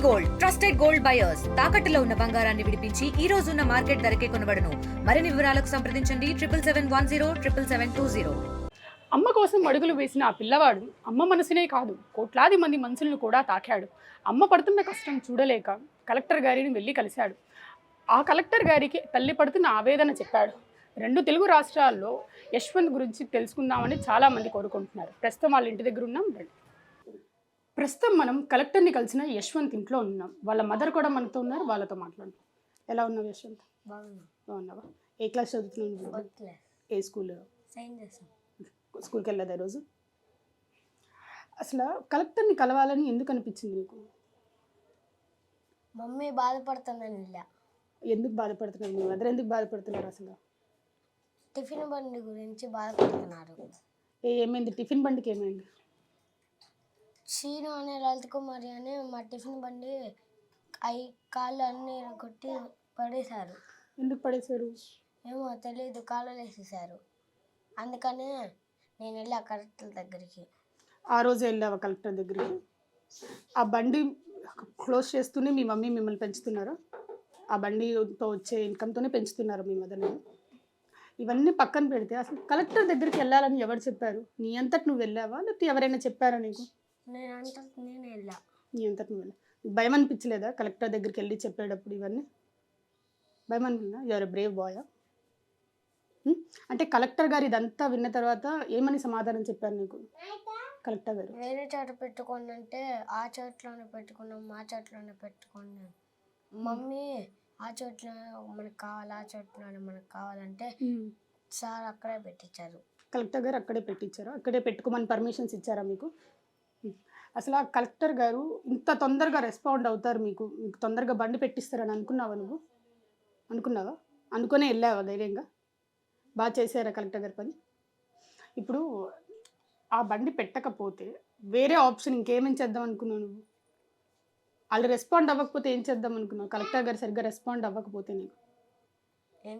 Gold trusted gold buyers తాకట్టులో ఉన్న బంగారాన్ని విడిపించి ఈ రోజు ఉన్న మార్కెట్ ధరకే కొనబడును. మరిన్ని వివరాలకు సంప్రదించండి 7771077720. అమ్మ కోసం అడుగులు వేసిన ఆ పిల్లవాడు అమ్మ మనసునే కాదు కోట్లాది మంది మనసులను కూడా తాకాడు. అమ్మ పడుతున్న కష్టం చూడలేక కలెక్టర్ గారిని వెళ్ళి కలిశాడు. ఆ కలెక్టర్ గారికి తల్లి పడుతున్న ఆవేదన చెప్పాడు. 2 తెలుగు రాష్ట్రాల్లో యశ్వంత్ గురించి తెలుసుకుందామని చాలామంది కోరుకుంటున్నారు. ప్రస్తుతం వాళ్ళ ఇంటి దగ్గర ఉన్నాం. ప్రస్తుతం మనం కలెక్టర్ని కలిసిన యశ్వంత్ ఇంట్లో ఉన్నాం. వాళ్ళ మదర్ కూడా మనతో ఉన్నారు. వాళ్ళతో మాట్లాడుతాం. ఎలా ఉన్నావు యశ్వంత్? బాగున్నావా? ఏ క్లాస్ చదువుతున్నావు? ఏ స్కూల్? స్కూల్కి వెళ్ళదా రోజు? అసలు కలెక్టర్ని కలవాలని ఎందుకు అనిపించింది నీకు? మమ్మీ బాధపడుతుందని ఇలా. ఎందుకు బాధపడుతున్నారు? మీ మదర్ ఎందుకు బాధపడుతున్నారు? అసలు టిఫిన్ బండి గురించి బాధపడుతున్నారు. ఏమైంది? టిఫిన్ బండికి ఏమైంది? చీను అనే లలిత్ కుమారి అని మా టిఫిన్ బండి కాళ్ళు అన్నీ కొట్టి పడేశారు. ఎందుకు పడేశారు? ఏమో తెలియదు, కాళ్ళు వేసేసారు. అందుకనే నేను వెళ్ళా కలెక్టర్ దగ్గరికి. ఆ రోజు వెళ్ళావా కలెక్టర్ దగ్గరికి? ఆ బండి క్లోజ్ చేస్తూనే మీ మమ్మీ మిమ్మల్ని పెంచుతున్నారా? ఆ బండితో వచ్చే ఇన్కమ్తోనే పెంచుతున్నారు మీ మదర్ని? ఇవన్నీ పక్కన పెడితే అసలు కలెక్టర్ దగ్గరికి వెళ్ళాలని ఎవరు చెప్పారు? నీ అంతటి నువ్వు వెళ్ళావా లేకపోతే ఎవరైనా చెప్పారా నీకు? నేను వెళ్ళా. నీ అంతటి నువ్వు వెళ్ళా. భయం అనిపించలేదా కలెక్టర్ దగ్గరికి వెళ్ళి చెప్పేటప్పుడు? ఇవన్నీ భయం అనిపిందా? Your brave boy. అంటే కలెక్టర్ గారు ఇదంతా విన్న తర్వాత ఏమని సమాధానం చెప్పారు నీకు కలెక్టర్ గారు? వేరే చోట పెట్టుకోండి అంటే ఆ చోట్లోనే పెట్టుకున్నాం, మా చోట్లోనే పెట్టుకున్నాం. మమ్మీ ఆ చోట్ల మనకు కావాలి, ఆ చోట్లోనే మనకు కావాలంటే సార్ అక్కడే పెట్టించారు. కలెక్టర్ గారు అక్కడే పెట్టించారు? అక్కడే పెట్టుకోమని పర్మిషన్స్ ఇచ్చారా మీకు? అసలు ఆ కలెక్టర్ గారు ఇంత తొందరగా రెస్పాండ్ అవుతారు మీకు తొందరగా బండి పెట్టిస్తారని అనుకున్నావా నువ్వు? అనుకున్నావా? అనుకునే వెళ్ళావా ధైర్యంగా? బాగా చేశారా కలెక్టర్ గారి పని? ఇప్పుడు ఆ బండి పెట్టకపోతే వేరే ఆప్షన్ ఇంకేమేం చేద్దాం అనుకున్నావు నువ్వు? వాళ్ళు రెస్పాండ్ అవ్వకపోతే ఏం చేద్దాం అనుకున్నావు? కలెక్టర్ గారు సరిగ్గా రెస్పాండ్ అవ్వకపోతే నీకు ఏం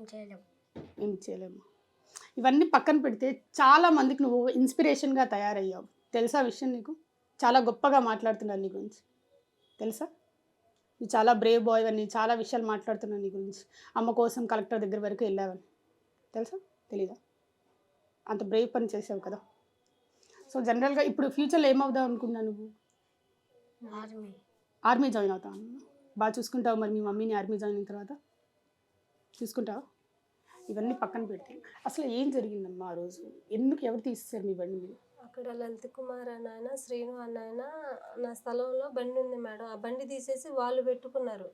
చేయలేము. ఇవన్నీ పక్కన పెడితే చాలా మందికి నువ్వు ఇన్స్పిరేషన్గా తయారయ్యావు. తెలుసా విషయం నీకు? చాలా గొప్పగా మాట్లాడుతున్నారు నీ గురించి. తెలుసా? నువ్వు చాలా బ్రేవ్ బాయ్ అని చాలా విషయాలు మాట్లాడుతున్నావు నీ గురించి. అమ్మ కోసం కలెక్టర్ దగ్గర వరకు వెళ్ళావని తెలుసా? తెలీదా? అంత బ్రేవ్ పని చేసావు కదా. సో జనరల్గా ఇప్పుడు ఫ్యూచర్లో ఏమవుదాం అనుకున్నావు నువ్వు? ఆర్మీ జాయిన్ అవుతావు. బాగా చూసుకుంటావు మరి మీ మమ్మీని ఆర్మీ జాయిన్ అయిన తర్వాత? చూసుకుంటావా? ఇవన్నీ పక్కన పెడితే అసలు ఏం జరిగిందమ్మా ఆ రోజు? ఎందుకు ఎవరు తీసేశారు మీ బండి మీరు? అక్కడ లలిత్ కుమార్ అన్న ఆయన, శ్రీను అన్న ఆయన నా స్థలంలో బండి ఉంది మేడం, ఆ బండి తీసేసి వాళ్ళు పెట్టుకున్నారు.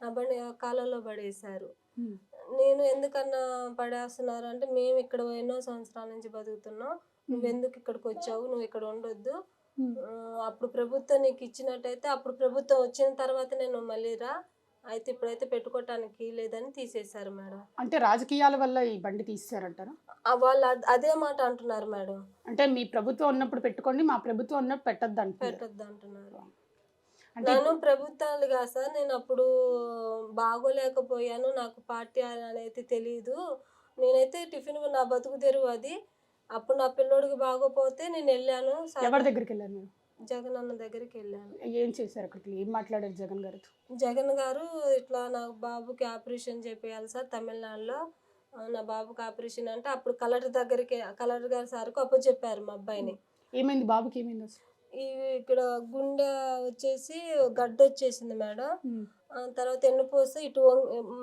ఆ బండి కాలంలో పడేశారు. నేను ఎందుకన్నా పడేస్తున్నారు అంటే, మేము ఇక్కడ ఎన్నో సంవత్సరాల నుంచి బతుకుతున్నాం, నువ్వెందుకు ఇక్కడికి వచ్చావు, నువ్వు ఇక్కడ ఉండొద్దు, అప్పుడు ప్రభుత్వం నీకు ఇచ్చినట్టయితే అప్పుడు ప్రభుత్వం వచ్చిన తర్వాత నేను మళ్ళీ రా, అయితే ఇప్పుడైతే పెట్టుకోవటానికి లేదని తీసేశారు మేడం. అంటే రాజకీయాల వల్ల ఈ బండి తీసేశారంటారా? వాళ్ళు అదే మాట అంటున్నారు మేడం. అంటే మీ ప్రభుత్వం ఉన్నప్పుడు పెట్టుకోండి, మా ప్రభుత్వం ఉన్నప్పుడు పెట్టద్దు అంటున్నారు. నన్ను ప్రభుత్వాలు కాదు సార్, నేను అప్పుడు బాగోలేకపోయాను, నాకు పార్టీ అనేది తెలియదు, నేనైతే టిఫిన్ నా బతుకు తెరువు అది. అప్పుడు నా పిల్లోడికి బాగోపోతే నేను వెళ్ళాను. ఎవరి దగ్గరికి వెళ్ళాను మీరు? జగన్ అన్న దగ్గరికి వెళ్ళాను. ఏం చేశారు అక్కడికి? ఏం మాట్లాడారు జగన్ గారితో? జగన్ గారు ఇట్లా నా బాబుకి ఆపరేషన్ చేయాలి సార్ తమిళనాడులో, నా బాబుకి ఆపరేషన్ అంటే అప్పుడు కలెక్టర్ గారు సార్కు అప్పుడు చెప్పారు మా అబ్బాయిని. ఏమైంది బాబుకి? ఏమైంది అసలు? ఇక్కడ గుండె వచ్చేసి గడ్డ వచ్చేసింది మేడం, తర్వాత ఎన్నుపోస్తే ఇటు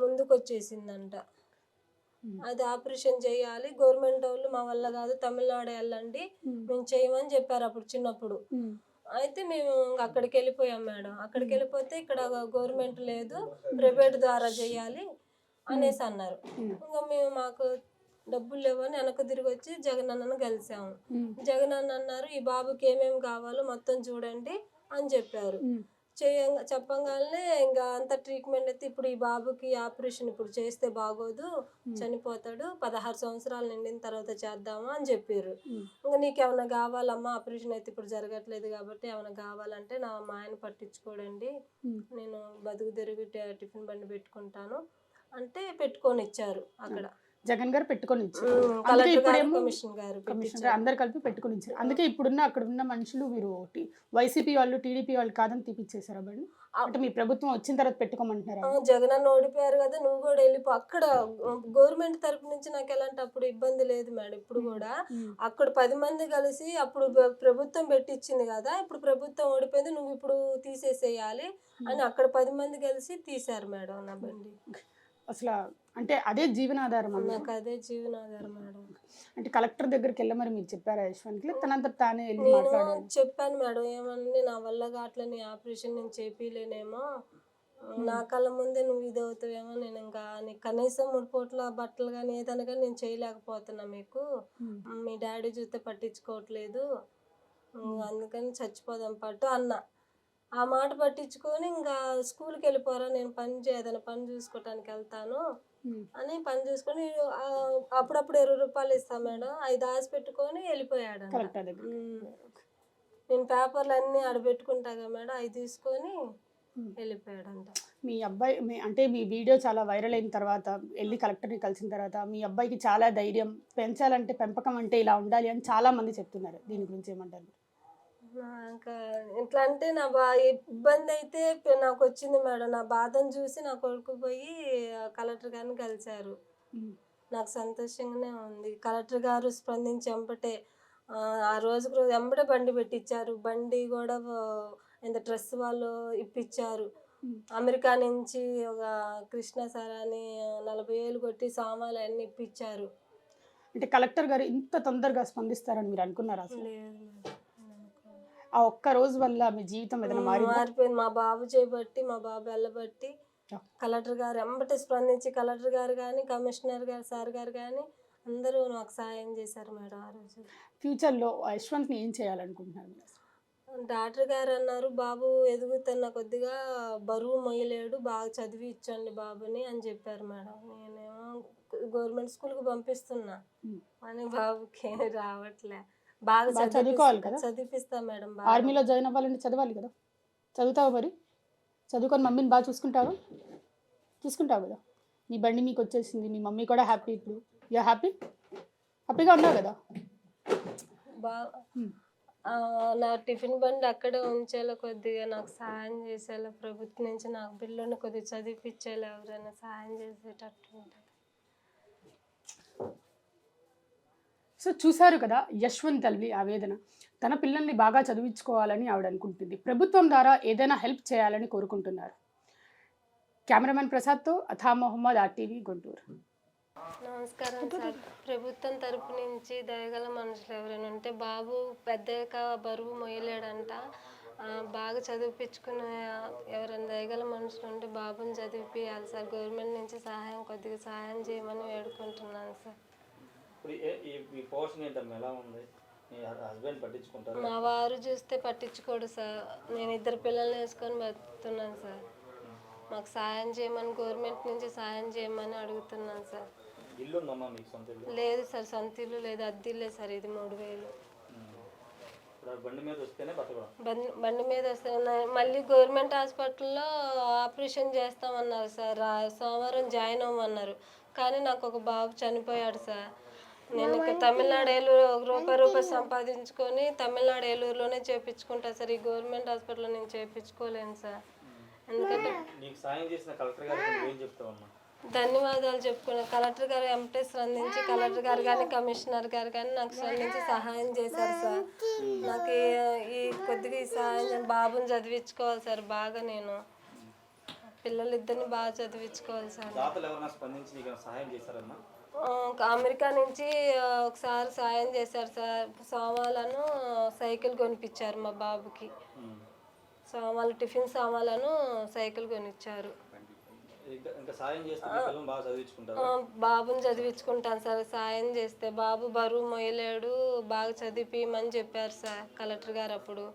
ముందుకు వచ్చేసిందంట. అది ఆపరేషన్ చేయాలి, గవర్నమెంట్ వాళ్ళు మా వల్ల కాదు తమిళనాడు వెళ్ళండి మేము చేయమని చెప్పారు అప్పుడు చిన్నప్పుడు. అయితే మేము అక్కడికి వెళ్ళిపోయాం మేడం. అక్కడికి వెళ్ళిపోతే ఇక్కడ గవర్నమెంట్ లేదు, ప్రైవేట్ ద్వారా చేయాలి అనేసి అన్నారు. ఇంకా మేము మాకు డబ్బులు లేవని వెనక్కి తిరిగి వచ్చి జగన్ అన్నను కలిసాము. జగన్ అన్న అన్నారు, ఈ బాబుకి ఏమేమి కావాలో మొత్తం చూడండి అని చెప్పారు. చెప్పగానే ఇంకా అంత ట్రీట్మెంట్ అయితే ఇప్పుడు ఈ బాబుకి ఆపరేషన్ ఇప్పుడు చేస్తే బాగోదు, చనిపోతాడు, 16 సంవత్సరాలు నిండిన తర్వాత చేద్దామా అని చెప్పారు. ఇంకా నీకేమైనా కావాలమ్మా, ఆపరేషన్ అయితే ఇప్పుడు జరగట్లేదు కాబట్టి ఏమైనా కావాలంటే మా ఆయన పట్టించుకోడండి, నేను బతుకు తిరిగి టిఫిన్ బండి పెట్టుకుంటాను అంటే పెట్టుకొని ఇచ్చారు. అక్కడ జగన్ గారు పెట్టుకొని ఇచ్చారు. అందుకే కలెక్టర్ గారు ఇప్పుడేమో కమిషనర్ గారు కమిషనర్ గారు అందరు కలిపి పెట్టుకొని ఇచ్చారు. అందుకే అక్కడ ఉన్న మనుషులు మీరు వైసీపీ వాళ్ళు టీడీపీ వాళ్ళు కాదని తీపిచ్చేసారు బండి. అంటే మీ ప్రభుత్వం వచ్చిన తర్వాత పెట్టుకోమంటున్నారా? జగన్ అన్న ఓడిపోయారు కదా, నువ్వు కూడా వెళ్ళిపో. అక్కడ గవర్నమెంట్ తరపు నుంచి నాకు ఎలాంటి అప్పుడు ఇబ్బంది లేదు మేడం. ఇప్పుడు కూడా అక్కడ 10 మంది కలిసి అప్పుడు ప్రభుత్వం పెట్టించింది కదా, ఇప్పుడు ప్రభుత్వం ఓడిపోయింది, నువ్వు ఇప్పుడు తీసేసేయాలి అని అక్కడ 10 మంది కలిసి తీశారు మేడం నా బండి. అసలు అంటే అదే జీవనాధారం అన్న. నాకు అదే జీవనాధారం మేడం. అంటే కలెక్టర్ దగ్గరికి వెళ్ళమని మీరు చెప్పారా యశ్వంత్కి? తనంత తానే వెళ్ళి నేను మాట్లాడారు. చెప్పాను మేడం, ఏమన్నా నా వల్ల కావట్లే, నీ ఆపరేషన్ నేను చేపిలేనేమో, నా కళ్ళ ముందే నువ్వు ఇది అవుతావేమో, నేను ఇంకా నీకు కనీసం 3 పూట్ల బట్టలు కానీ ఏదైనా కానీ నేను చేయలేకపోతున్నా, మీకు మీ డాడీ చూస్తే పట్టించుకోవట్లేదు, అందుకని చచ్చిపోదాం పట్టు అన్న. ఆ మాట పట్టించుకొని ఇంకా స్కూల్కి వెళ్ళిపోరా, నేను ఏదైనా పని చూసుకోవటానికి వెళ్తాను అని పని చూసుకొని అప్పుడప్పుడు 20 రూపాయలు ఇస్తాను మేడం, 5 ఆశ పెట్టుకొని వెళ్ళిపోయాడు. కలెక్టర్ దగ్గర నేను పేపర్లు అన్నీ ఆడబెట్టుకుంటాగా మేడం, అవి తీసుకొని వెళ్ళిపోయాడంట. మీ అబ్బాయి అంటే మీ వీడియో చాలా వైరల్ అయిన తర్వాత వెళ్ళి కలెక్టర్ని కలిసిన తర్వాత మీ అబ్బాయికి చాలా ధైర్యం, పెంచాలంటే పెంపకం అంటే ఇలా ఉండాలి అని చాలా మంది చెప్తున్నారు. దీని గురించి ఏమంటారు? ఇంకా ఎట్లా అంటే నా ఇబ్బంది అయితే నాకు వచ్చింది మేడం. నా బాధను చూసి నా కొడుకు పోయి కలెక్టర్ గారిని కలిశారు. నాకు సంతోషంగానే ఉంది. కలెక్టర్ గారు స్పందించి వెంబటే ఆ రోజుకు రోజు వెంబడే బండి పెట్టించారు. బండి కూడా ఎంత డ్రెస్ వాళ్ళు ఇప్పించారు. అమెరికా నుంచి ఒక కృష్ణ సార్ అని 40,000 కొట్టి సామాన్లు అన్నీ ఇప్పించారు. అంటే కలెక్టర్ గారు ఇంత తొందరగా స్పందిస్తారని మీరు అనుకున్నారా? లేదు, ఆ ఒక్క రోజు వల్ల మీ జీవితం ఏదైనా మారిపోయింది. మా బాబు చేయబట్టి, మా బాబు వెళ్ళబట్టి కలెక్టర్ గారు వెంబటే స్పందించి, కలెక్టర్ గారు కానీ కమిషనర్ గారు సార్ గారు కానీ అందరూ నాకు సాయం చేశారు మేడం. ఆ రోజు ఫ్యూచర్లో యశ్వంత్ని ఏం చేయాలనుకుంటున్నారు? డాక్టర్ గారు అన్నారు, బాబు ఎదుగుతున్న కొద్దిగా బరువు మొయ్యలేడు, బాగా చదివించండి బాబుని అని చెప్పారు మేడం. నేనేమో గవర్నమెంట్ స్కూల్కి పంపిస్తున్నా అని బాబుకి రావట్లే. బాగా చదువుకోవాలి కదా, చదివిపిస్తా మేడం. ఆర్మీలో జాయిన్ అవ్వాలంటే చదవాలి కదా, చదువుతావు మరి? చదువుకొని మమ్మీని బాగా చూసుకుంటావు కదా. నీ బండి మీకు వచ్చేసింది, మీ మమ్మీ కూడా హ్యాపీ. ఇప్పుడు యా హ్యాపీగా ఉన్నావు కదా. నా టిఫిన్ బండి అక్కడే ఉంచేలా కొద్దిగా నాకు సహాయం చేసేలా, ప్రభుత్వం నుంచి నాకు పిల్లల్ని కొద్దిగా చదివిపించేలా ఎవరైనా సహాయం చేసేటట్టు ఉంటుంది. సో చూశారు కదా యశ్వంత్ తల్లి ఆవేదన. తన పిల్లల్ని బాగా చదివించుకోవాలని ఆవిడ అనుకుంటుంది. ప్రభుత్వం ద్వారా ఏదైనా హెల్ప్ చేయాలని కోరుకుంటున్నారు. కెమెరామెన్ ప్రసాద్తో అథా మొహమ్మద్, RTV గుంటూరు. నమస్కారం సార్. ప్రభుత్వం తరపు నుంచి దయగల మనుషులు ఎవరైనా ఉంటే, బాబు పెద్దగా బరువు మొయ్యలేడంట, బాగా చదివిపించుకునే ఎవరైనా దయగల మనుషులు ఉంటే బాబుని చదివిపియాలి సార్. గవర్నమెంట్ నుంచి కొద్దిగా సహాయం చేయమని వేడుకుంటున్నాను సార్. మా వారు చూస్తే పట్టించుకోడు సార్. నేను 2 పిల్లల్ని వేసుకొని బతుకుతున్నాను సార్. మాకు సాయం చేయమని, గవర్నమెంట్ నుంచి సాయం చేయమని అడుగుతున్నాను సార్. లేదు సార్, సొంత ఇల్లు లేదు, అద్దె ఇల్లే సార్. ఇది 3,000. బండి మీద వస్తే మళ్ళీ గవర్నమెంట్ హాస్పిటల్లో ఆపరేషన్ చేస్తామన్నారు సార్. సోమవారం జాయిన్ అవ్వమన్నారు. కానీ నాకు ఒక బాబు చనిపోయాడు సార్. నేను ఇక్కడ తమిళనాడు ఏలూరు రూపాయి సంపాదించుకొని తమిళనాడు ఏలూరులోనే చేయించుకుంటా సార్. ఈ గవర్నమెంట్ హాస్పిటల్లో నేను చేయించుకోలేను సార్. ఎందుకంటే ధన్యవాదాలు చెప్పుకున్నాను. కలెక్టర్ గారు వెంటనే స్పందించి, కలెక్టర్ గారు కానీ కమిషనర్ గారు కానీ నాకు స్పందించి సహాయం చేశారు సార్. నాకు ఈ కొద్దిగా ఈ సహాయం, బాబుని చదివించుకోవాలి సార్. బాగా నేను పిల్లలిద్దరిని బాగా చదివించుకోవాలి సార్. అమెరికా నుంచి ఒకసారి సాయం చేశారు సార్. సామాన్లను సైకిల్ కొనిపించారు మా బాబుకి. టిఫిన్ సామాన్లను సైకిల్ కొనిచ్చారు. బాబుని చదివించుకుంటాను సార్. సాయం చేస్తే బాబు బరువు మొయ్యలేడు, బాగా చదివిమని చెప్పారు సార్ కలెక్టర్ గారు అప్పుడు.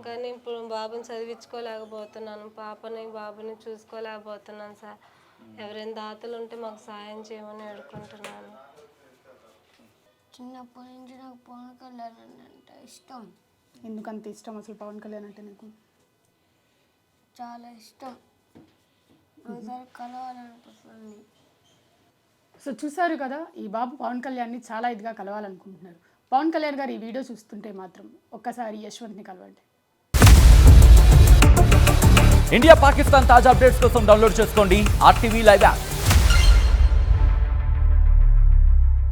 కానీ ఇప్పుడు బాబుని చదివించుకోలేకపోతున్నాను, బాబుని చూసుకోలేకపోతున్నాను సార్. ఎవరైనా దాతలు ఉంటే మాకు సాయం చేయమని వేడుకుంటున్నాను. చిన్నప్పటి నుంచి నాకు పవన్ కళ్యాణ్ అంటే ఇష్టం. ఎందుకంత ఇష్టం అసలు పవన్ కళ్యాణ్ అంటే? నీకు చాలా ఇష్టం. ఒకసారి కలవాలనిపిస్తుంది. సో చూసారు కదా, ఈ బాబు పవన్ కళ్యాణ్ని చాలా ఇదిగా కలవాలనుకుంటున్నారు. పవన్ కళ్యాణ్ గారు ఈ వీడియో చూస్తుంటే మాత్రం ఒక్కసారి యశ్వంత్ని కలవండి. ఇండియా పాకిస్తాన్ తాజా అప్డేట్స్ కోసం డౌన్లోడ్ చేసుకోండి RTV లైవ్ యాప్.